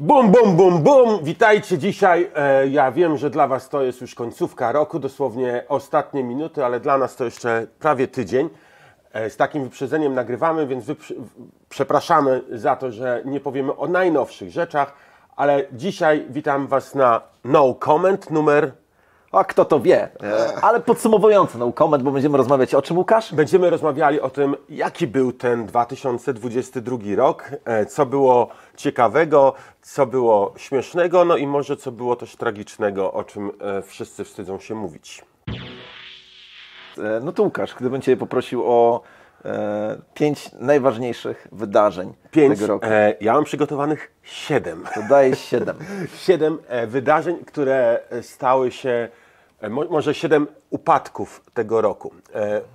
Bum, bum, bum, bum! Witajcie dzisiaj. Ja wiem, że dla Was to jest już końcówka roku, dosłownie ostatnie minuty, ale dla nas to jeszcze prawie tydzień. Z takim wyprzedzeniem nagrywamy, więc przepraszamy za to, że nie powiemy o najnowszych rzeczach, ale dzisiaj witam Was na No Comment numer... A kto to wie? Ale podsumowujący no comment, bo będziemy rozmawiać o czym, Łukasz? Będziemy rozmawiali o tym, jaki był ten 2022 rok, co było ciekawego, co było śmiesznego, no i może co było też tragicznego, o czym wszyscy wstydzą się mówić. No to Łukasz, gdybym Cię poprosił o 5 najważniejszych wydarzeń tego roku. Ja mam przygotowanych 7. To daje 7. 7 wydarzeń, które stały się, może 7 upadków tego roku.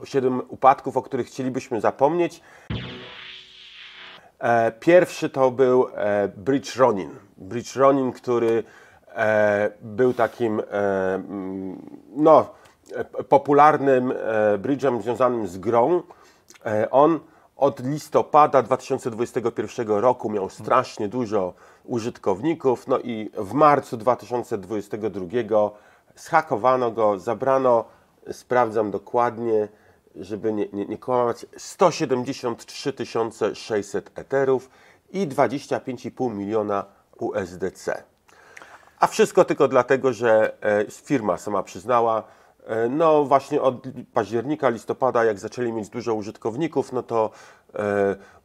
7 upadków, o których chcielibyśmy zapomnieć. Pierwszy to był Bridge Ronin. Bridge Ronin, który był takim popularnym bridge'em związanym z grą. On od listopada 2021 roku miał strasznie dużo użytkowników, no i w marcu 2022 zhakowano go, zabrano, sprawdzam dokładnie, żeby nie kłamać, 173 600 eterów i 25,5 miliona USDC. A wszystko tylko dlatego, że firma sama przyznała, no właśnie od października, listopada, jak zaczęli mieć dużo użytkowników, no to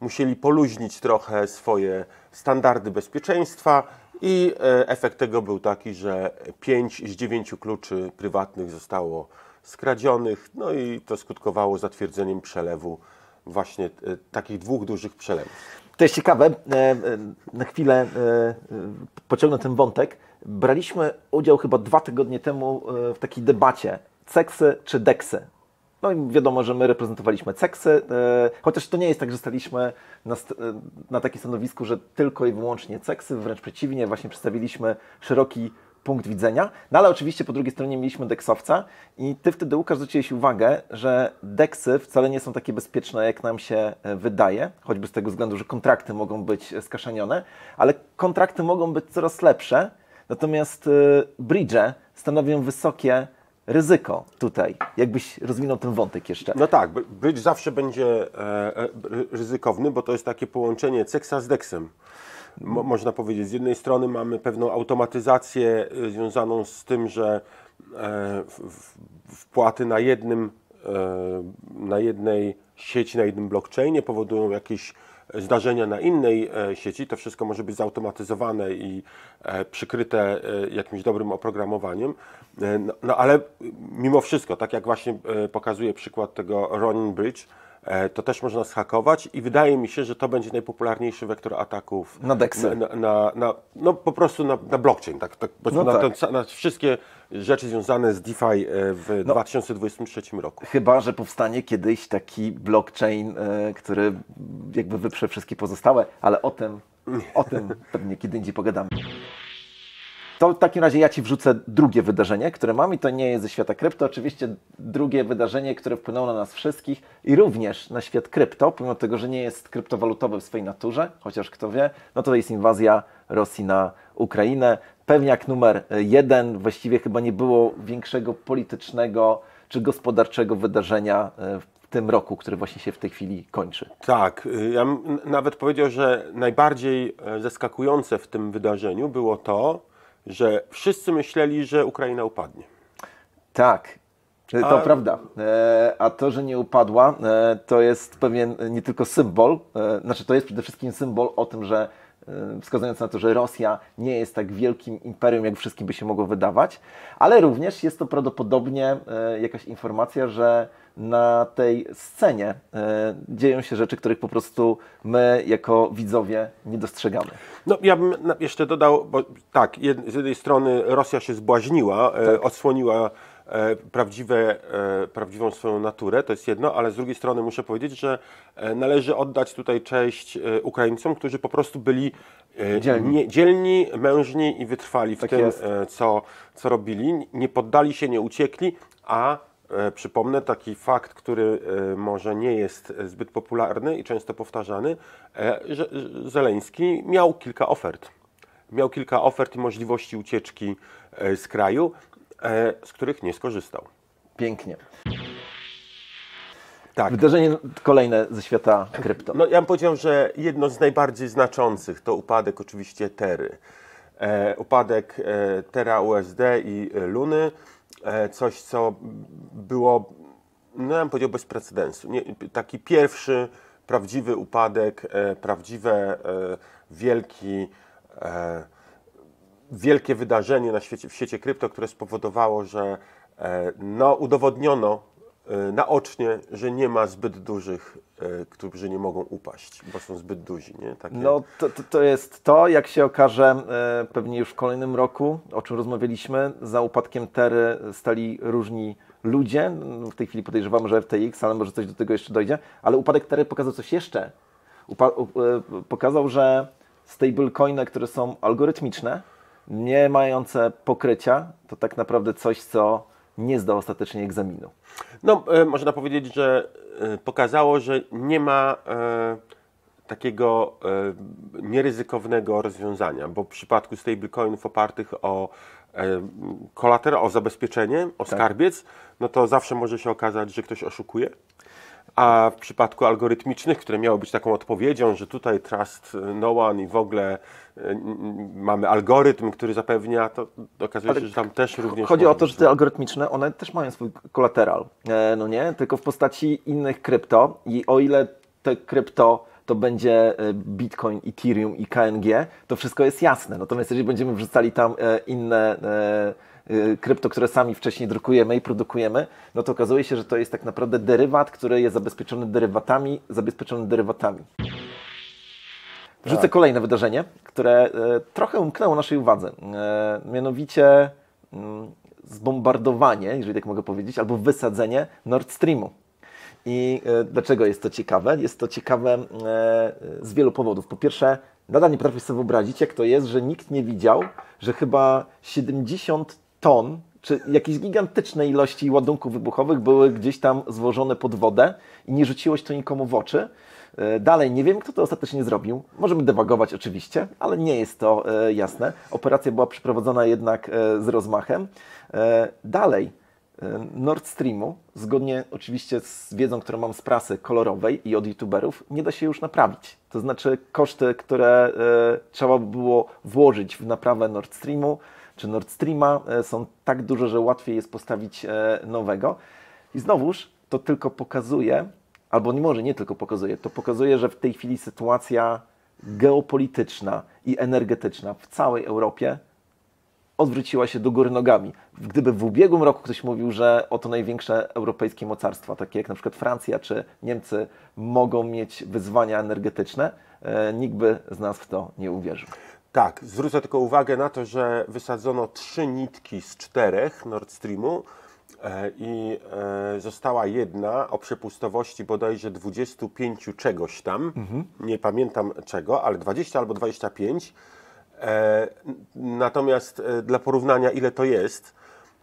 musieli poluźnić trochę swoje standardy bezpieczeństwa i efekt tego był taki, że 5 z 9 kluczy prywatnych zostało skradzionych, no i to skutkowało zatwierdzeniem przelewu właśnie takich 2 dużych przelewów. To jest ciekawe, na chwilę pociągnę ten wątek. Braliśmy udział chyba 2 tygodnie temu w takiej debacie, ceksy czy deksy. No i wiadomo, że my reprezentowaliśmy ceksy, chociaż to nie jest tak, że staliśmy na takim stanowisku, że tylko i wyłącznie ceksy, wręcz przeciwnie, właśnie przedstawiliśmy szeroki punkt widzenia. No ale oczywiście po drugiej stronie mieliśmy deksowca i Ty wtedy, Łukasz, zwróciłeś uwagę, że deksy wcale nie są takie bezpieczne, jak nam się wydaje, choćby z tego względu, że kontrakty mogą być skaszenione, ale kontrakty mogą być coraz lepsze, natomiast bridge'e stanowią wysokie ryzyko tutaj. Jakbyś rozwinął ten wątek jeszcze. No tak, bridge zawsze będzie ryzykowny, bo to jest takie połączenie ceksa z deksem. Można powiedzieć, z jednej strony mamy pewną automatyzację związaną z tym, że wpłaty na jednej sieci, na jednym blockchainie powodują jakieś zdarzenia na innej sieci. To wszystko może być zautomatyzowane i przykryte jakimś dobrym oprogramowaniem. No ale mimo wszystko, tak jak właśnie pokazuje przykład tego Ronin Bridge, to też można zhakować i wydaje mi się, że to będzie najpopularniejszy wektor ataków na deksy. No po prostu na blockchain, na wszystkie rzeczy związane z DeFi w 2023 roku. Chyba że powstanie kiedyś taki blockchain, który jakby wyprze wszystkie pozostałe, ale o tym pewnie kiedy indziej pogadamy. To w takim razie ja Ci wrzucę drugie wydarzenie, które mam i to nie jest ze świata krypto. Oczywiście drugie wydarzenie, które wpłynęło na nas wszystkich i również na świat krypto, pomimo tego, że nie jest kryptowalutowy w swojej naturze, chociaż kto wie, no to jest inwazja Rosji na Ukrainę. Pewniak numer 1, właściwie chyba nie było większego politycznego czy gospodarczego wydarzenia w tym roku, który właśnie się w tej chwili kończy. Tak, ja bym nawet powiedział, że najbardziej zaskakujące w tym wydarzeniu było to, że wszyscy myśleli, że Ukraina upadnie. Tak, to prawda. A to, że nie upadła, to jest pewien nie tylko symbol, to jest przede wszystkim symbol o tym, że wskazując na to, że Rosja nie jest tak wielkim imperium, jak wszystkim by się mogło wydawać, ale również jest to prawdopodobnie jakaś informacja, że na tej scenie dzieją się rzeczy, których po prostu my jako widzowie nie dostrzegamy. No ja bym jeszcze dodał, bo tak, z jednej strony Rosja się zbłaźniła, odsłoniła prawdziwą swoją naturę, to jest jedno, ale z drugiej strony muszę powiedzieć, że należy oddać tutaj cześć Ukraińcom, którzy po prostu byli dzielni, mężni i wytrwali w tym, co robili. Nie poddali się, nie uciekli, a przypomnę taki fakt, który może nie jest zbyt popularny i często powtarzany, że Zeleński miał kilka ofert. miał kilka ofert i możliwości ucieczki z kraju, z których nie skorzystał. Pięknie. Tak. Wydarzenie kolejne ze świata krypto. No, ja bym powiedział, że jedno z najbardziej znaczących to upadek oczywiście Tery. Upadek Terra USD i Luny. Coś, co było, no ja bym powiedział, bez precedensu. Taki pierwszy prawdziwy upadek, wielkie wydarzenie w świecie krypto, które spowodowało, że udowodniono naocznie, że nie ma zbyt dużych, którzy nie mogą upaść, bo są zbyt duzi. Nie? Takie... No to jest to, jak się okaże pewnie już w kolejnym roku, o czym rozmawialiśmy, za upadkiem Tery stali różni ludzie. W tej chwili podejrzewamy, że FTX, ale może coś do tego jeszcze dojdzie. Ale upadek Tery pokazał coś jeszcze. Pokazał, że stablecoiny, które są algorytmiczne, nie mające pokrycia, to tak naprawdę coś, co nie zdał ostatecznie egzaminu. No, można powiedzieć, że pokazało, że nie ma takiego nieryzykownego rozwiązania, bo w przypadku stablecoinów opartych o o zabezpieczenie, o skarbiec, no to zawsze może się okazać, że ktoś oszukuje. A w przypadku algorytmicznych, które miały być taką odpowiedzią, że tutaj trust no one i w ogóle mamy algorytm, który zapewnia, to okazuje się, że tam też również... Chodzi o to, że te algorytmiczne, one też mają swój kolateral, no nie? Tylko w postaci innych krypto i o ile te krypto to będzie Bitcoin, Ethereum i KNG, to wszystko jest jasne. Natomiast jeżeli będziemy wrzucali tam inne krypto, które sami wcześniej drukujemy i produkujemy, no to okazuje się, że to jest tak naprawdę derywat, który jest zabezpieczony derywatami. Wrzucę kolejne wydarzenie, które trochę umknęło naszej uwadze. Mianowicie zbombardowanie, jeżeli tak mogę powiedzieć, albo wysadzenie Nord Streamu. I dlaczego jest to ciekawe? Jest to ciekawe z wielu powodów. Po pierwsze, nadal nie potrafię sobie wyobrazić, jak to jest, że nikt nie widział, że chyba 70 ton, czy jakieś gigantyczne ilości ładunków wybuchowych były gdzieś tam złożone pod wodę i nie rzuciło się to nikomu w oczy. Dalej nie wiem, kto to ostatecznie zrobił. Możemy dywagować oczywiście, ale nie jest to jasne. Operacja była przeprowadzona jednak z rozmachem. Dalej, Nord Streamu, zgodnie oczywiście z wiedzą, którą mam z prasy kolorowej i od youtuberów, nie da się już naprawić. To znaczy koszty, które trzeba by było włożyć w naprawę Nord Streamu czy Nord Streama są tak duże, że łatwiej jest postawić nowego. I znowuż to tylko pokazuje, albo może nie tylko pokazuje, to pokazuje, że w tej chwili sytuacja geopolityczna i energetyczna w całej Europie odwróciła się do góry nogami. Gdyby w ubiegłym roku ktoś mówił, że oto największe europejskie mocarstwa, takie jak na przykład Francja czy Niemcy, mogą mieć wyzwania energetyczne, nikt by z nas w to nie uwierzył. Tak, zwrócę tylko uwagę na to, że wysadzono 3 nitki z 4 Nord Streamu i została jedna o przepustowości bodajże 25 czegoś tam, nie pamiętam czego, ale 20 albo 25. Natomiast dla porównania, ile to jest,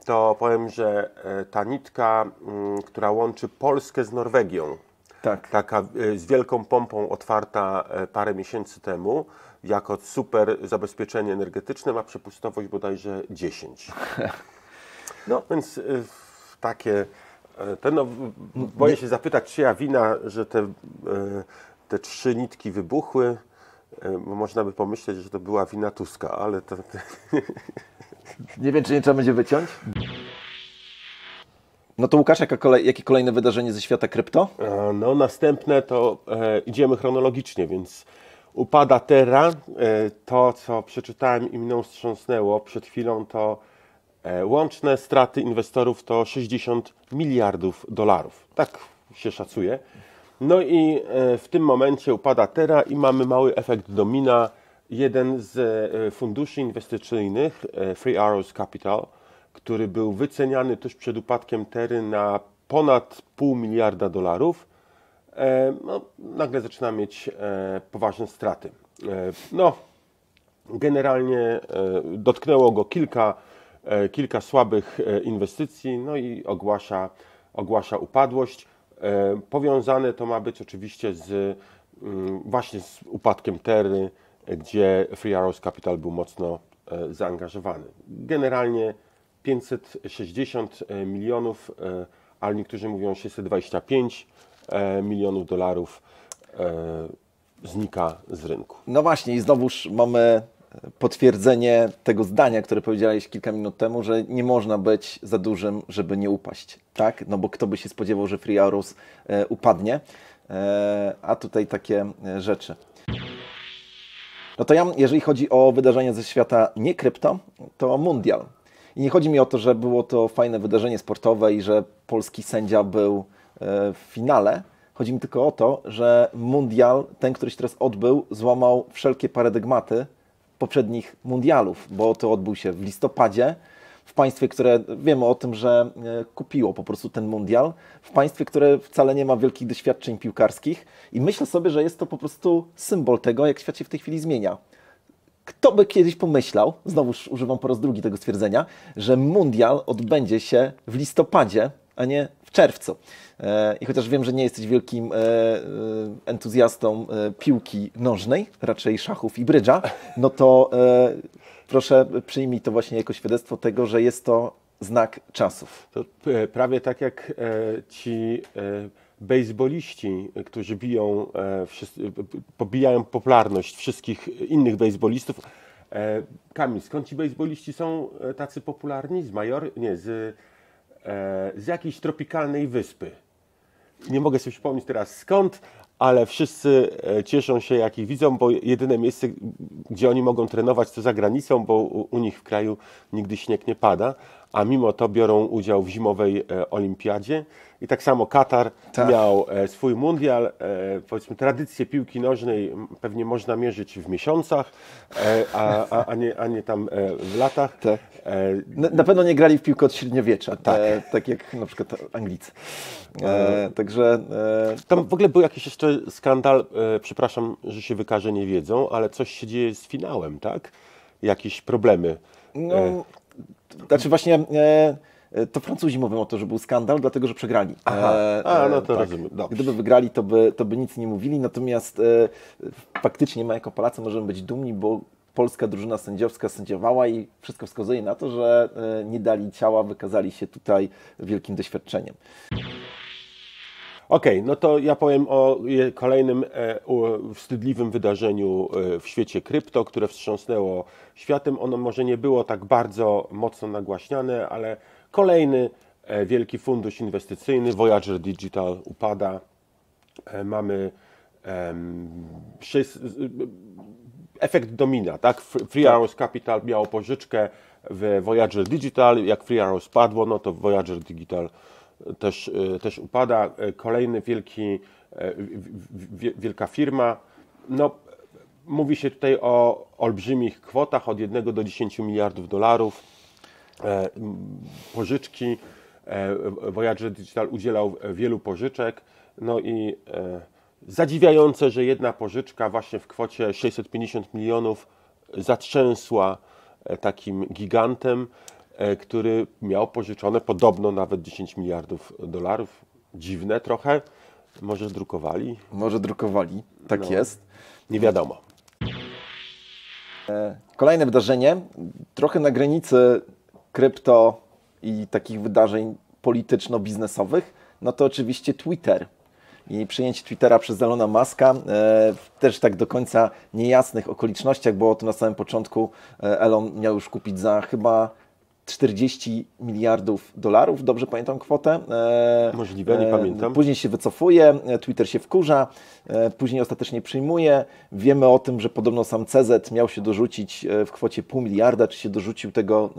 to powiem, że ta nitka, która łączy Polskę z Norwegią, tak, taka z wielką pompą otwarta parę miesięcy temu, jako super zabezpieczenie energetyczne, ma przepustowość bodajże 10. No więc takie, boję się zapytać, czyja wina, że te 3 nitki wybuchły. Bo można by pomyśleć, że to była wina Tuska, ale to... Nie wiem, czy nie trzeba będzie wyciąć? No to Łukasz, jakie kolejne wydarzenie ze świata krypto? No następne to idziemy chronologicznie, więc upada Terra. To, co przeczytałem i mną wstrząsnęło przed chwilą, to łączne straty inwestorów to 60 miliardów dolarów. Tak się szacuje. No i w tym momencie upada Terra i mamy mały efekt domina. Jeden z funduszy inwestycyjnych, Three Arrows Capital, który był wyceniany tuż przed upadkiem Terry na ponad $0,5 miliarda, no, nagle zaczyna mieć poważne straty. No, generalnie dotknęło go kilka słabych inwestycji, no i ogłasza upadłość. Powiązane to ma być oczywiście właśnie z upadkiem Terry gdzie Three Arrows Capital był mocno zaangażowany. Generalnie 560 milionów, ale niektórzy mówią 625 milionów dolarów znika z rynku. No właśnie i znowuż mamy potwierdzenie tego zdania, które powiedziałeś kilka minut temu, że nie można być za dużym, żeby nie upaść, tak? No bo kto by się spodziewał, że Three Arrows upadnie, a tutaj takie rzeczy. No to ja, jeżeli chodzi o wydarzenia ze świata nie krypto, to mundial. I nie chodzi mi o to, że było to fajne wydarzenie sportowe i że polski sędzia był w finale. Chodzi mi tylko o to, że mundial, ten, który się teraz odbył, złamał wszelkie paradygmaty poprzednich mundialów, bo to odbył się w listopadzie, w państwie, które wiemy o tym, że kupiło po prostu ten mundial, w państwie, które wcale nie ma wielkich doświadczeń piłkarskich i myślę sobie, że jest to po prostu symbol tego, jak świat się w tej chwili zmienia. Kto by kiedyś pomyślał, znowuż używam po raz drugi tego stwierdzenia, że mundial odbędzie się w listopadzie, a nie w czerwcu. I chociaż wiem, że nie jesteś wielkim entuzjastą piłki nożnej, raczej szachów i brydża, no to proszę przyjmij to właśnie jako świadectwo tego, że jest to znak czasów. To prawie tak jak ci bejsboliści, którzy pobijają popularność wszystkich innych bejsbolistów. Kamil, skąd ci bejsboliści są tacy popularni? Z jakiejś tropikalnej wyspy. Nie mogę sobie przypomnieć teraz skąd, ale wszyscy cieszą się, jak ich widzą, bo jedyne miejsce, gdzie oni mogą trenować, to za granicą, bo u nich w kraju nigdy śnieg nie pada, a mimo to biorą udział w zimowej olimpiadzie. I tak samo Katar miał swój mundial. Powiedzmy, tradycję piłki nożnej pewnie można mierzyć w miesiącach, a nie tam w latach. Tak. Na pewno nie grali w piłkę od średniowiecza, tak jak na przykład Anglicy. Także tam w ogóle był jakiś jeszcze skandal, przepraszam, że się wykaże nie wiedzą, ale coś się dzieje z finałem, tak? Jakieś problemy. No, znaczy właśnie to Francuzi mówią o to, że był skandal, dlatego że przegrali. No to tak. Rozumiem. Dobrze. Gdyby wygrali, to by nic nie mówili, natomiast faktycznie my jako Polacy możemy być dumni, bo polska drużyna sędziowska sędziowała i wszystko wskazuje na to, że nie dali ciała, wykazali się tutaj wielkim doświadczeniem. Okej, no to ja powiem o kolejnym wstydliwym wydarzeniu w świecie krypto, które wstrząsnęło światem. Ono może nie było tak bardzo mocno nagłaśniane, ale kolejny wielki fundusz inwestycyjny, Voyager Digital, upada. Mamy efekt domina, tak? Three Arrows Capital miało pożyczkę w Voyager Digital. Jak Three Arrows padło, no to Voyager Digital też upada. Kolejny wielka firma. No, mówi się tutaj o olbrzymich kwotach od 1 do 10 miliardów dolarów. Pożyczki. Voyager Digital udzielał wielu pożyczek. No i zadziwiające, że jedna pożyczka właśnie w kwocie 650 milionów zatrzęsła takim gigantem, który miał pożyczone podobno nawet 10 miliardów dolarów. Dziwne trochę. Może drukowali? Może drukowali, tak jest. Nie wiadomo. Kolejne wydarzenie, trochę na granicy krypto i takich wydarzeń polityczno-biznesowych, no to oczywiście Twitter. I przyjęcie Twittera przez Elona Muska w też tak do końca niejasnych okolicznościach, bo to na samym początku Elon miał już kupić za chyba 40 miliardów dolarów, dobrze pamiętam kwotę. Możliwe, nie pamiętam. Później się wycofuje, Twitter się wkurza, później ostatecznie przyjmuje. Wiemy o tym, że podobno sam CZ miał się dorzucić w kwocie $0,5 miliarda, czy się dorzucił, tego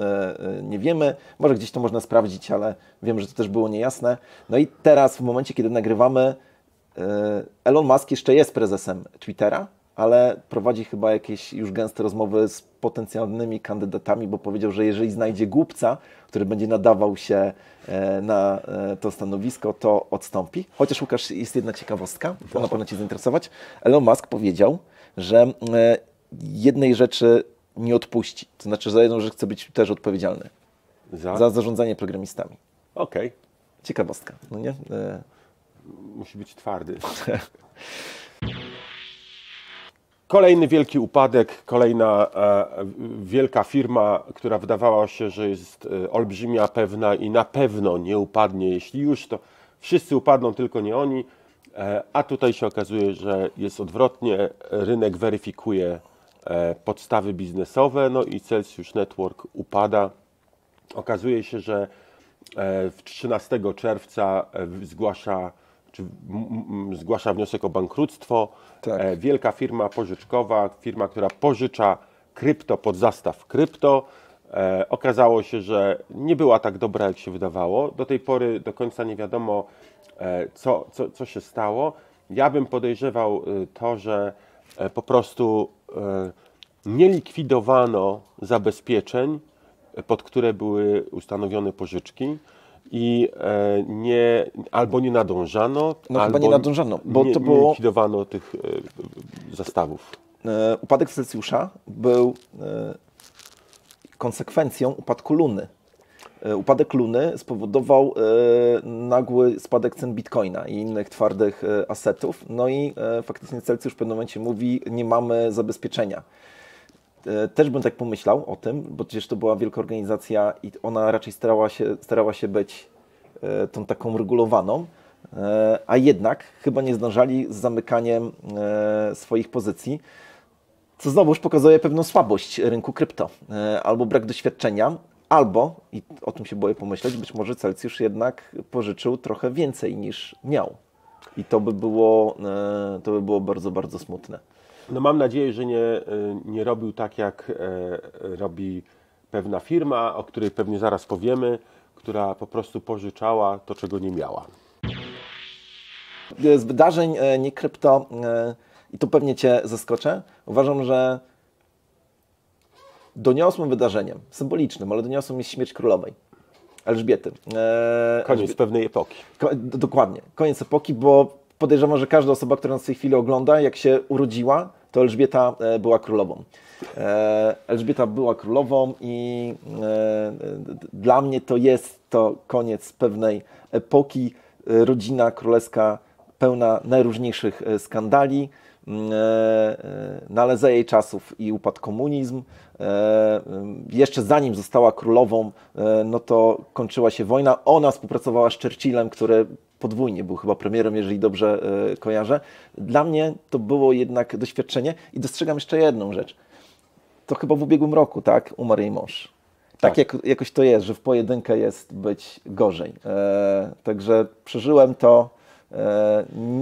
nie wiemy. Może gdzieś to można sprawdzić, ale wiem, że to też było niejasne. No i teraz w momencie, kiedy nagrywamy, Elon Musk jeszcze jest prezesem Twittera, ale prowadzi chyba jakieś już gęste rozmowy z potencjalnymi kandydatami, bo powiedział, że jeżeli znajdzie głupca, który będzie nadawał się na to stanowisko, to odstąpi. Chociaż, Łukasz, jest jedna ciekawostka, to na pewno Cię zainteresować. Elon Musk powiedział, że jednej rzeczy nie odpuści. To znaczy, za jedną rzecz chce być też odpowiedzialny. Za zarządzanie programistami. Okej. Ciekawostka, no nie? Musi być twardy. Kolejny wielki upadek, kolejna wielka firma, która wydawała się, że jest olbrzymia, pewna i na pewno nie upadnie. Jeśli już, to wszyscy upadną, tylko nie oni. A tutaj się okazuje, że jest odwrotnie. Rynek weryfikuje podstawy biznesowe, no i Celsius Network upada. Okazuje się, że 13 czerwca zgłasza wniosek o bankructwo. Tak. Wielka firma pożyczkowa, firma, która pożycza krypto pod zastaw krypto. Okazało się, że nie była tak dobra, jak się wydawało. Do tej pory do końca nie wiadomo, co się stało. Ja bym podejrzewał to, że po prostu nie likwidowano zabezpieczeń, pod które były ustanowione pożyczki i albo nie nadążano, No albo chyba nie nadążano, bo nie, to nie było... likwidowano tych zastawów. Upadek Celsjusza był konsekwencją upadku Luny. Upadek Luny spowodował nagły spadek cen Bitcoina i innych twardych asetów. No i faktycznie Celsius w pewnym momencie mówi, nie mamy zabezpieczenia. Też bym tak pomyślał o tym, bo przecież to była wielka organizacja i ona raczej starała się być tą taką regulowaną, a jednak chyba nie zdążali z zamykaniem swoich pozycji, co znowuż pokazuje pewną słabość rynku krypto, albo brak doświadczenia, albo, i o tym się boję pomyśleć, być może Celsius jednak pożyczył trochę więcej niż miał. I to by było bardzo, bardzo smutne. No mam nadzieję, że nie robił tak, jak robi pewna firma, o której pewnie zaraz powiemy, która po prostu pożyczała to, czego nie miała. Z wydarzeń nie krypto, i to pewnie Cię zaskoczę, uważam, że doniosłym wydarzeniem, symbolicznym, ale doniosłym jest śmierć królowej Elżbiety. Koniec pewnej epoki. Dokładnie, koniec epoki, bo podejrzewam, że każda osoba, która nas w tej chwili ogląda, jak się urodziła, to Elżbieta była królową. Elżbieta była królową i dla mnie to jest to koniec pewnej epoki. Rodzina królewska pełna najróżniejszych skandali, no ale za jej czasów i upadł komunizm. Jeszcze zanim została królową, no to kończyła się wojna. Ona współpracowała z Churchillem, który podwójnie był chyba premierem, jeżeli dobrze kojarzę. Dla mnie to było jednak doświadczenie i dostrzegam jeszcze jedną rzecz. To chyba w ubiegłym roku, tak? Umarł jej mąż. Tak jakoś to jest, że w pojedynkę jest być gorzej. Także przeżyłem to.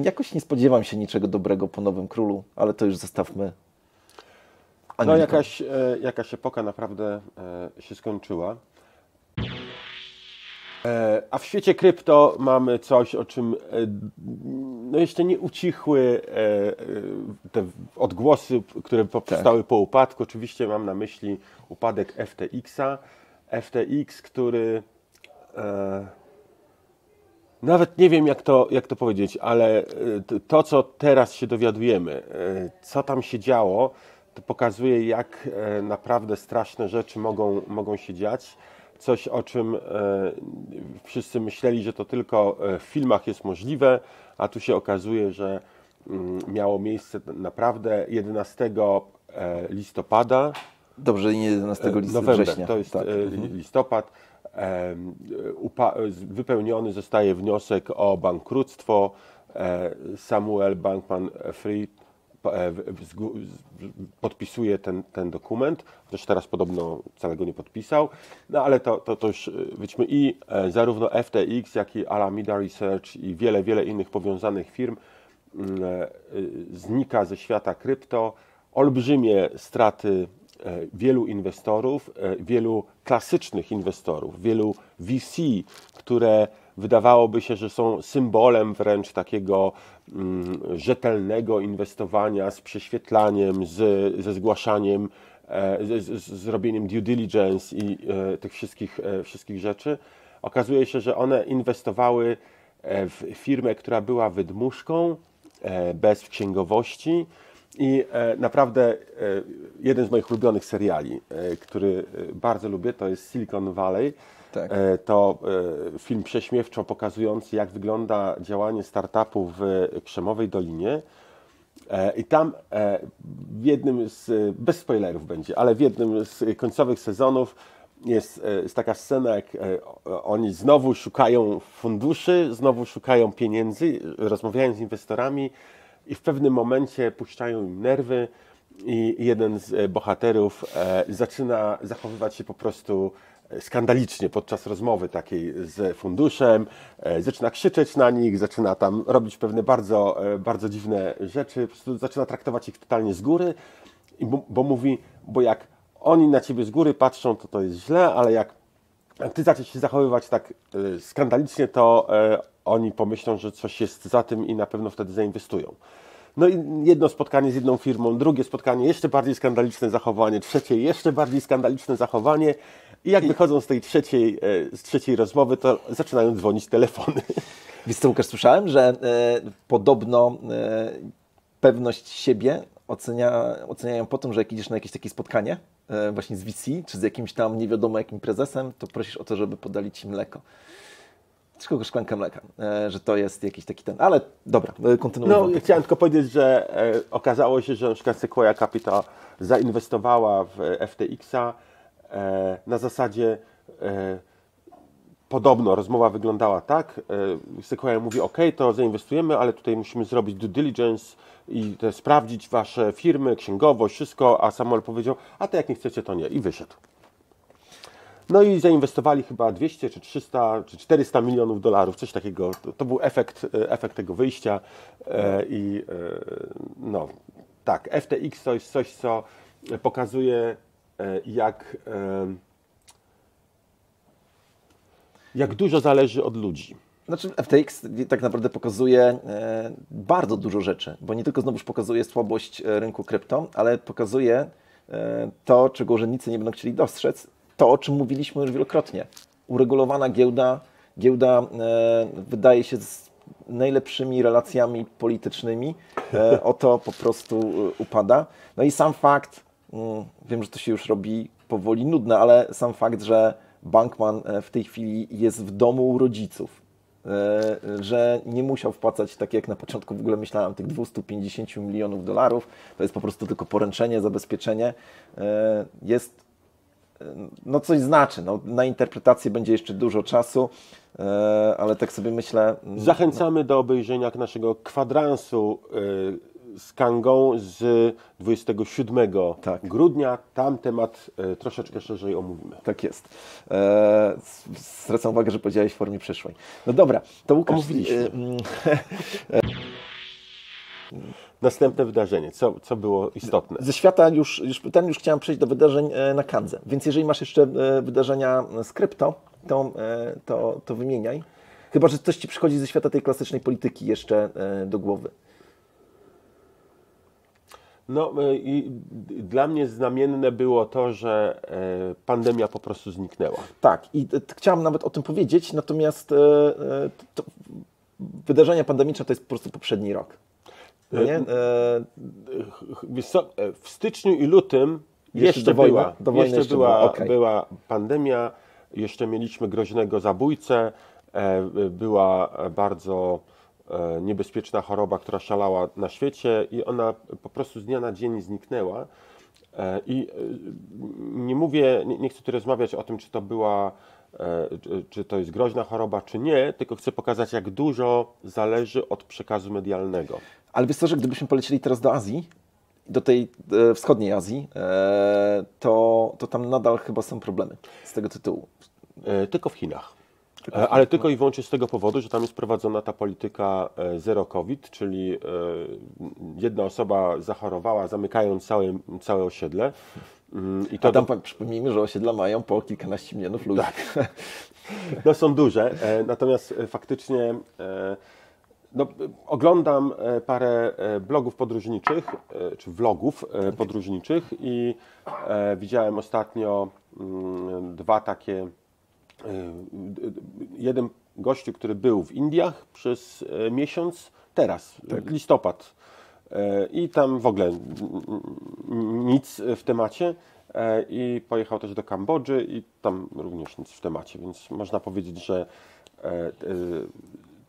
Jakoś nie spodziewam się niczego dobrego po nowym królu, ale to już zostawmy Anglikom. No jakaś epoka naprawdę się skończyła. A w świecie krypto mamy coś, o czym no jeszcze nie ucichły te odgłosy, które powstały po upadku. Oczywiście mam na myśli upadek FTX-a. FTX, który nawet nie wiem, jak to powiedzieć, ale to, co teraz się dowiadujemy, co tam się działo, to pokazuje, jak naprawdę straszne rzeczy mogą się dziać. Coś, o czym wszyscy myśleli, że to tylko w filmach jest możliwe, a tu się okazuje, że miało miejsce naprawdę 11 listopada. Dobrze, nie 11 września. To jest listopad. Wypełniony zostaje wniosek o bankructwo. Samuel Bankman-Fried podpisuje ten dokument, chociaż teraz podobno całego nie podpisał, no ale to już wiedzmy i zarówno FTX, jak i Alameda Research i wiele innych powiązanych firm znika ze świata krypto. Olbrzymie straty wielu inwestorów, wielu klasycznych inwestorów, wielu VC, które wydawałoby się, że są symbolem wręcz takiego rzetelnego inwestowania z prześwietlaniem, ze zgłaszaniem, z robieniem due diligence i tych wszystkich rzeczy. Okazuje się, że one inwestowały w firmę, która była wydmuszką, bez księgowości. I naprawdę jeden z moich ulubionych seriali, który bardzo lubię, to jest Silicon Valley. Tak. To film prześmiewczo pokazujący, jak wygląda działanie startupu w Krzemowej Dolinie. I tam w jednym bez spoilerów będzie, ale w jednym z końcowych sezonów jest taka scena, jak oni znowu szukają funduszy, znowu szukają pieniędzy, rozmawiają z inwestorami i w pewnym momencie puszczają im nerwy i jeden z bohaterów zaczyna zachowywać się po prostu skandalicznie podczas rozmowy takiej z funduszem, zaczyna krzyczeć na nich, zaczyna tam robić pewne bardzo dziwne rzeczy, po prostu zaczyna traktować ich totalnie z góry, bo mówi, bo jak oni na ciebie z góry patrzą, to jest źle, ale jak ty zaczniesz się zachowywać tak skandalicznie, to oni pomyślą, że coś jest za tym i na pewno wtedy zainwestują. No i jedno spotkanie z jedną firmą, drugie spotkanie, jeszcze bardziej skandaliczne zachowanie, trzecie jeszcze bardziej skandaliczne zachowanie i jak wychodzą z tej trzeciej rozmowy, to zaczynają dzwonić telefony. Wiesz co, Łukasz, słyszałem, że podobno pewność siebie oceniają po tym, że jak idziesz na jakieś takie spotkanie właśnie z VC, czy z jakimś tam nie wiadomo jakim prezesem, to prosisz o to, żeby podali ci mleko. Tylko szklankę mleka, że to jest jakiś taki ten... Ale dobra, kontynuuj. No, chciałem tylko powiedzieć, że okazało się, że na przykład Sequoia Capital zainwestowała w FTX-a na zasadzie podobno rozmowa wyglądała tak, Sequoia mówi OK, to zainwestujemy, ale tutaj musimy zrobić due diligence i sprawdzić wasze firmy, księgowość, wszystko, a Samuel powiedział, a to jak nie chcecie, to nie i wyszedł. No i zainwestowali chyba 200 czy 300 czy 400 milionów dolarów, coś takiego. To był efekt tego wyjścia i no tak, FTX to jest coś, co pokazuje jak dużo zależy od ludzi. Znaczy FTX tak naprawdę pokazuje bardzo dużo rzeczy, bo nie tylko znowuż pokazuje słabość rynku krypto, ale pokazuje to, czego urzędnicy nie będą chcieli dostrzec, to, o czym mówiliśmy już wielokrotnie. Uregulowana giełda wydaje się z najlepszymi relacjami politycznymi, oto po prostu upada. No i sam fakt, wiem, że to się już robi powoli nudne, ale sam fakt, że Bankman w tej chwili jest w domu u rodziców, że nie musiał wpłacać, tak jak na początku w ogóle myślałem, tych 250 milionów dolarów, to jest po prostu tylko poręczenie, zabezpieczenie, jest no coś znaczy. No, na interpretację będzie jeszcze dużo czasu, ale tak sobie myślę... Zachęcamy do obejrzenia naszego kwadransu z Kangą z 27 grudnia. Tam temat troszeczkę szerzej omówimy. Tak jest. Zwracam uwagę, że powiedziałeś w formie przyszłej. No dobra, to Łukasz... Omówiliśmy. Następne wydarzenie, co było istotne? Ze świata już chciałem przejść do wydarzeń na Kandze, więc jeżeli masz jeszcze wydarzenia z krypto, to wymieniaj. Chyba że coś Ci przychodzi ze świata tej klasycznej polityki jeszcze do głowy. No i dla mnie znamienne było to, że pandemia po prostu zniknęła. Tak, i chciałem nawet o tym powiedzieć, natomiast wydarzenia pandemiczne to jest po prostu poprzedni rok. No nie? W styczniu i lutym jeszcze była pandemia, jeszcze mieliśmy groźnego zabójcę, była bardzo niebezpieczna choroba, która szalała na świecie i ona po prostu z dnia na dzień zniknęła. I nie chcę tu rozmawiać o tym, czy to jest groźna choroba, czy nie, tylko chcę pokazać, jak dużo zależy od przekazu medialnego. Ale wiesz co, że gdybyśmy polecieli teraz do Azji, do tej wschodniej Azji, to tam nadal chyba są problemy z tego tytułu. Tylko w Chinach. Ale tylko i wyłącznie z tego powodu, że tam jest prowadzona ta polityka zero COVID, czyli jedna osoba zachorowała, zamykając całe osiedle. A tam przypomnijmy, że osiedla mają po kilkanaście milionów ludzi. Tak. No są duże, natomiast faktycznie no, oglądam parę blogów podróżniczych, czy vlogów podróżniczych i widziałem ostatnio dwa takie. Jeden gościu, który był w Indiach przez miesiąc, teraz, listopad, i tam w ogóle nic w temacie, i pojechał też do Kambodży i tam również nic w temacie, więc można powiedzieć, że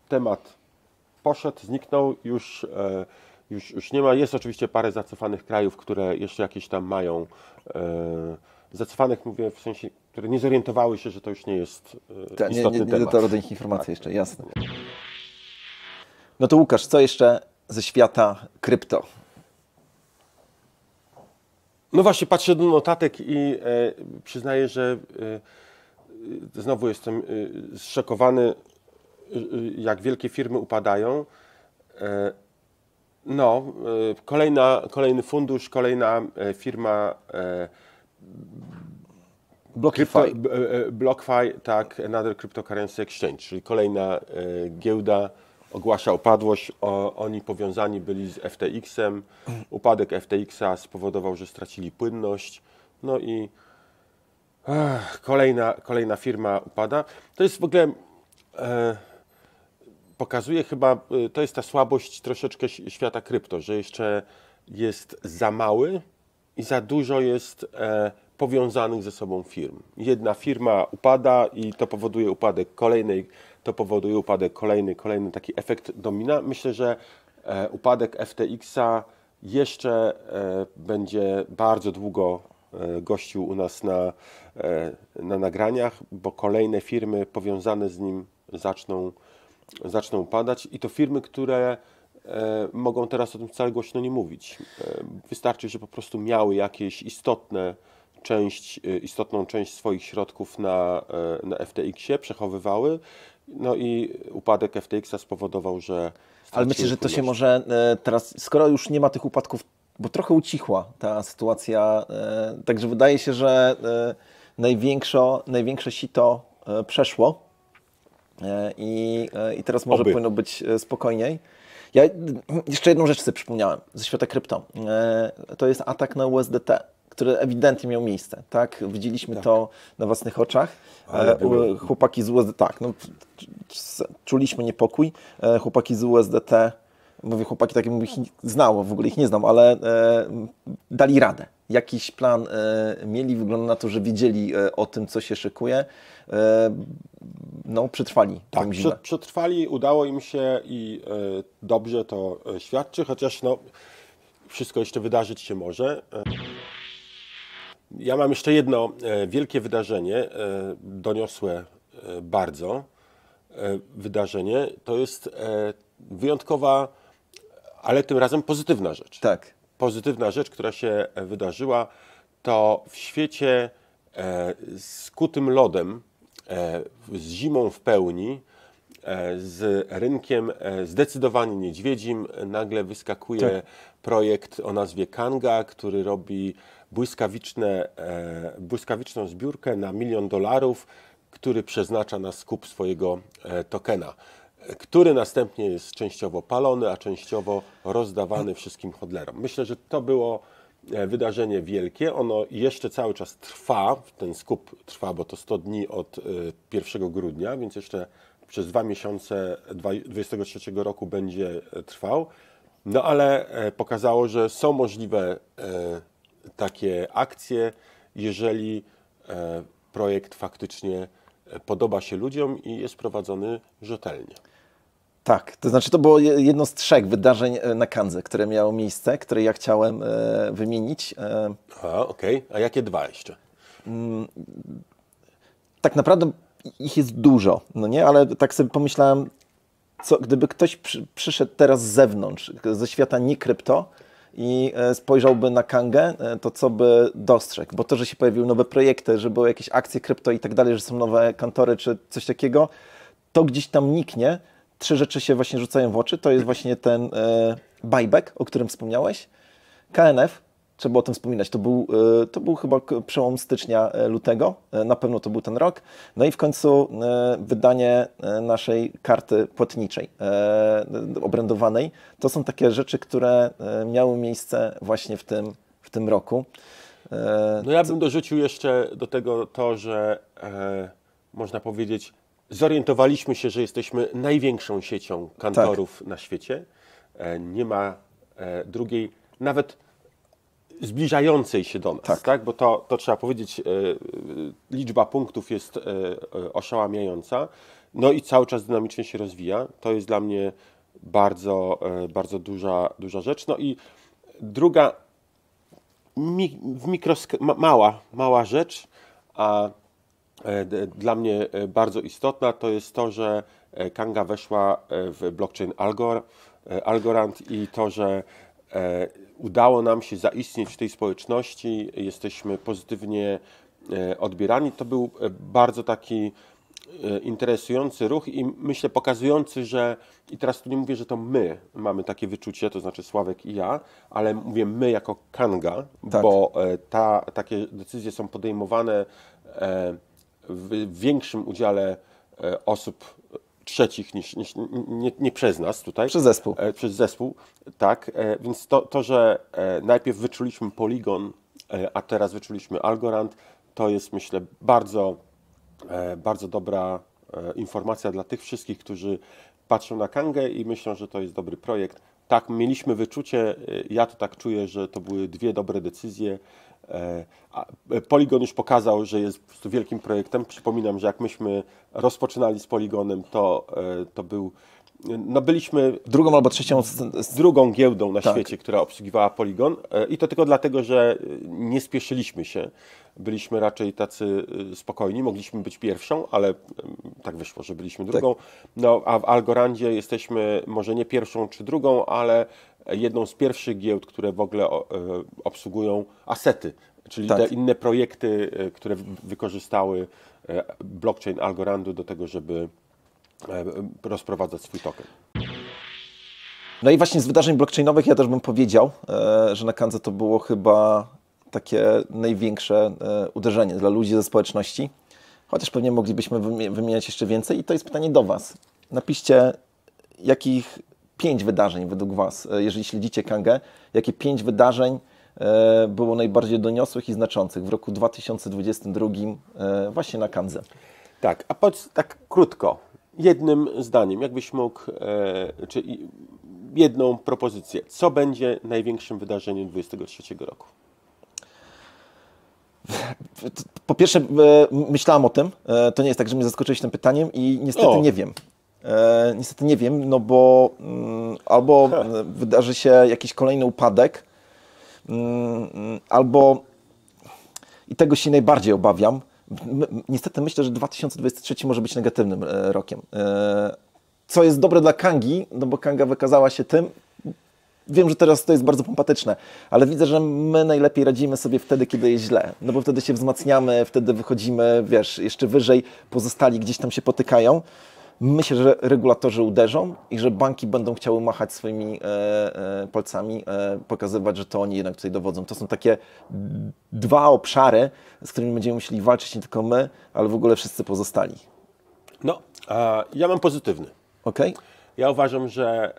temat poszedł, zniknął, już nie ma. Jest oczywiście parę zacofanych krajów, które jeszcze jakieś tam mają, zacofanych mówię w sensie, które nie zorientowały się, że to już nie jest istotny nie temat. dotarło do nich informacji jeszcze, jasne. No to Łukasz, co jeszcze ze świata krypto? No właśnie, patrzę do notatek i przyznaję, że znowu jestem zszokowany, jak wielkie firmy upadają. Kolejny fundusz, kolejna firma BlockFi, tak, Another Cryptocurrency Exchange, czyli kolejna giełda ogłasza upadłość. Oni powiązani byli z FTX-em. Upadek FTX-a spowodował, że stracili płynność. No i kolejna firma upada. To jest w ogóle pokazuje chyba, to jest ta słabość troszeczkę świata krypto, że jeszcze jest za mały i za dużo jest powiązanych ze sobą firm. Jedna firma upada i to powoduje upadek kolejnej, to powoduje upadek kolejny taki efekt domina. Myślę, że upadek FTX-a jeszcze będzie bardzo długo gościł u nas na nagraniach, bo kolejne firmy powiązane z nim zaczną upadać i to firmy, które mogą teraz o tym wcale głośno nie mówić. Wystarczy, że po prostu miały jakieś istotną część swoich środków na FTX-ie, przechowywały, no i upadek FTX-a spowodował, że... Ale myślę, że to się może teraz, skoro już nie ma tych upadków, bo trochę ucichła ta sytuacja, także wydaje się, że największe sito przeszło i teraz może powinno być spokojniej. Ja jeszcze jedną rzecz sobie przypomniałem ze świata krypto. To jest atak na USDT, który ewidentnie miał miejsce. Tak? Widzieliśmy to na własnych oczach. Chłopaki z USDT, tak, no, czuliśmy niepokój. Chłopaki z USDT, mówię chłopaki, tak jakbym ich znał, w ogóle ich nie znam, ale dali radę. Jakiś plan mieli, wygląda na to, że wiedzieli o tym, co się szykuje. No, przetrwali tą zimę. Przetrwali, udało im się i dobrze to świadczy, chociaż no, wszystko jeszcze wydarzyć się może. Ja mam jeszcze jedno wielkie wydarzenie, doniosłe bardzo wydarzenie. To jest wyjątkowa, ale tym razem pozytywna rzecz. Tak. Pozytywna rzecz, która się wydarzyła, to w świecie skutym lodem, z zimą w pełni, z rynkiem zdecydowanie niedźwiedzim, nagle wyskakuje projekt o nazwie Kanga, który robi błyskawiczną zbiórkę na $1 milion, który przeznacza na skup swojego tokena, który następnie jest częściowo palony, a częściowo rozdawany wszystkim hodlerom. Myślę, że to było wydarzenie wielkie. Ono jeszcze cały czas trwa, ten skup trwa, bo to 100 dni od 1 grudnia, więc jeszcze przez 2 miesiące 2023 roku będzie trwał. No ale pokazało, że są możliwe takie akcje, jeżeli projekt faktycznie podoba się ludziom i jest prowadzony rzetelnie. Tak, to znaczy to było jedno z 3 wydarzeń na Kandze, które miało miejsce, które ja chciałem wymienić. Okej. A jakie 2 jeszcze? Tak naprawdę ich jest dużo, no nie? Ale tak sobie pomyślałem, gdyby ktoś przyszedł teraz z zewnątrz, ze świata nie krypto i spojrzałby na Kangę, to co by dostrzegł? Bo to, że się pojawiły nowe projekty, że były jakieś akcje krypto i tak dalej, że są nowe kantory czy coś takiego, to gdzieś tam niknie. 3 rzeczy się właśnie rzucają w oczy. To jest właśnie ten buyback, o którym wspomniałeś. KNF, trzeba o tym wspominać, to był chyba przełom stycznia, lutego. Na pewno to był ten rok. No i w końcu wydanie naszej karty płatniczej, obrędowanej. To są takie rzeczy, które miały miejsce właśnie w tym roku. No ja bym dorzucił jeszcze do tego to, że można powiedzieć, zorientowaliśmy się, że jesteśmy największą siecią kantorów na świecie. Nie ma drugiej, nawet zbliżającej się do nas, tak? Bo to trzeba powiedzieć, liczba punktów jest oszałamiająca, no i cały czas dynamicznie się rozwija. To jest dla mnie bardzo duża rzecz. No i druga mała rzecz, a dla mnie bardzo istotna, to jest to, że Kanga weszła w blockchain Algorand i to, że udało nam się zaistnieć w tej społeczności, jesteśmy pozytywnie odbierani. To był bardzo taki interesujący ruch i myślę pokazujący, że i teraz tu nie mówię, że to my mamy takie wyczucie, to znaczy Sławek i ja, ale mówię my jako Kanga, Tak. bo takie decyzje są podejmowane w większym udziale osób trzecich niż nie przez nas tutaj. Przez zespół. Przez zespół, tak. Więc to, że najpierw wyczuliśmy Polygon, a teraz wyczuliśmy Algorand, to jest myślę bardzo dobra informacja dla tych wszystkich, którzy patrzą na Kangę i myślą, że to jest dobry projekt. Tak, mieliśmy wyczucie, ja to tak czuję, że to były dwie dobre decyzje. Polygon już pokazał, że jest po prostu wielkim projektem. Przypominam, że jak myśmy rozpoczynali z Polygonem, to był, no byliśmy Drugą albo trzecią drugą giełdą na świecie, która obsługiwała Polygon i to tylko dlatego, że nie spieszyliśmy się. Byliśmy raczej tacy spokojni, mogliśmy być pierwszą, ale tak wyszło, że byliśmy drugą. No, a w Algorandzie jesteśmy może nie pierwszą czy drugą, ale jedną z pierwszych giełd, które w ogóle obsługują asety, czyli te inne projekty, które wykorzystały blockchain Algorandu do tego, żeby rozprowadzać swój token. No i właśnie z wydarzeń blockchainowych ja też bym powiedział, że na Kandze to było chyba takie największe uderzenie dla ludzi ze społeczności, chociaż pewnie moglibyśmy wymieniać jeszcze więcej i to jest pytanie do Was. Napiszcie, jakich 5 wydarzeń według Was, jeżeli śledzicie Kangę, jakie 5 wydarzeń było najbardziej doniosłych i znaczących w roku 2022 właśnie na Kandze. Tak, a powiedz tak krótko, jednym zdaniem, jakbyś mógł, czy jedną propozycję, co będzie największym wydarzeniem 2023 roku? Po pierwsze, myślałem o tym, to nie jest tak, że mnie zaskoczyłeś tym pytaniem i niestety nie wiem. Niestety nie wiem, no bo albo wydarzy się jakiś kolejny upadek, albo i tego się najbardziej obawiam. Niestety myślę, że 2023 może być negatywnym rokiem. Co jest dobre dla Kangi, no bo Kanga wykazała się tym, wiem, że teraz to jest bardzo pompatyczne, ale widzę, że my najlepiej radzimy sobie wtedy, kiedy jest źle. No bo wtedy się wzmacniamy, wtedy wychodzimy, wiesz, jeszcze wyżej, pozostali gdzieś tam się potykają. Myślę, że regulatorzy uderzą i że banki będą chciały machać swoimi palcami, pokazywać, że to oni jednak tutaj dowodzą. To są takie dwa obszary, z którymi będziemy musieli walczyć nie tylko my, ale w ogóle wszyscy pozostali. No, ja mam pozytywny. Okej? Ja uważam, że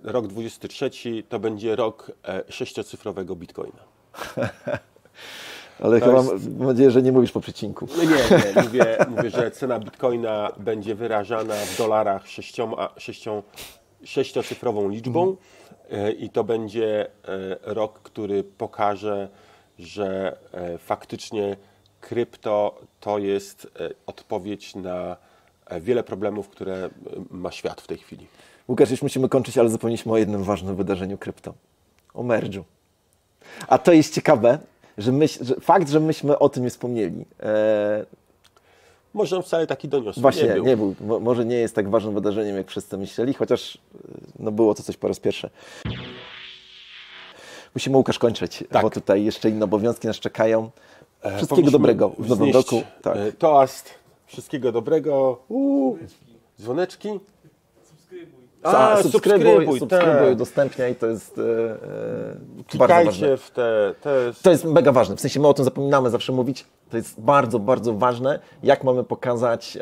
rok 2023 to będzie rok 6-cyfrowego bitcoina. Ale chyba mam nadzieję, że nie mówisz po przecinku. Nie, mówię, że cena bitcoina będzie wyrażana w dolarach 6-cyfrową liczbą i to będzie rok, który pokaże, że faktycznie krypto to jest odpowiedź na wiele problemów, które ma świat w tej chwili. Łukasz, już musimy kończyć, ale zapomnieliśmy o jednym ważnym wydarzeniu krypto. O merge'u. A to jest ciekawe, że fakt, że myśmy o tym nie wspomnieli. Może on wcale taki doniosły Właśnie, nie był. Może nie jest tak ważnym wydarzeniem, jak wszyscy myśleli, chociaż no było to coś po raz pierwszy. Musimy, Łukasz, kończyć, bo tutaj jeszcze inne obowiązki nas czekają. Wszystkiego dobrego w nowym roku. Tak. Toast, wszystkiego dobrego. Dzwoneczki. Subskrybuj, udostępniaj, to jest bardzo ważne. To jest mega ważne, w sensie my o tym zapominamy zawsze mówić, to jest bardzo, bardzo ważne, jak mamy pokazać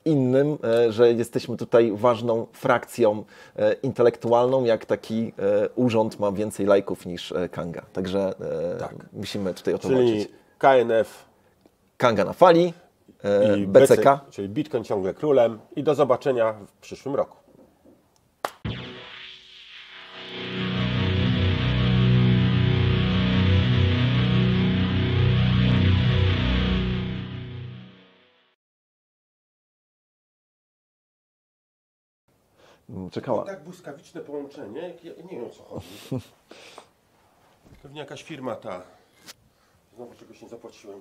innym, że jesteśmy tutaj ważną frakcją intelektualną, jak taki urząd ma więcej lajków niż Kanga. Także musimy tutaj o to walczyć. Czyli KNF. Kanga na fali. I BCK. Czyli Bitcoin ciągle królem i do zobaczenia w przyszłym roku. czekała. Tak błyskawiczne połączenie, ja nie wiem o co chodzi. Pewnie jakaś firma ta. Znowu czegoś nie zapłaciłem.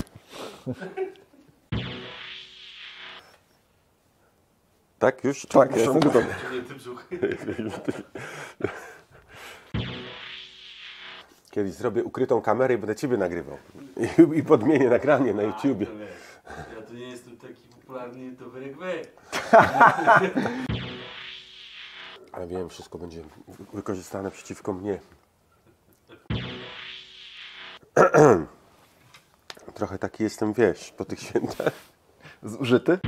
Tak, już? Tak, ja jestem gotowy. Kiedyś zrobię ukrytą kamerę i będę Ciebie nagrywał. I podmienię nagranie na YouTubie. Ja tu nie jestem taki popularny youtuber jak wy. Ale wiem, wszystko będzie wykorzystane przeciwko mnie. Trochę taki jestem, wiesz, po tych świętach. Zużyty?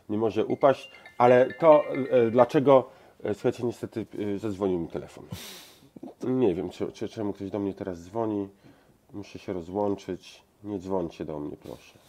Nie może upaść, ale to dlaczego, słuchajcie, niestety zadzwonił mi telefon. Nie wiem, czemu ktoś do mnie teraz dzwoni. Muszę się rozłączyć. Nie dzwońcie do mnie, proszę.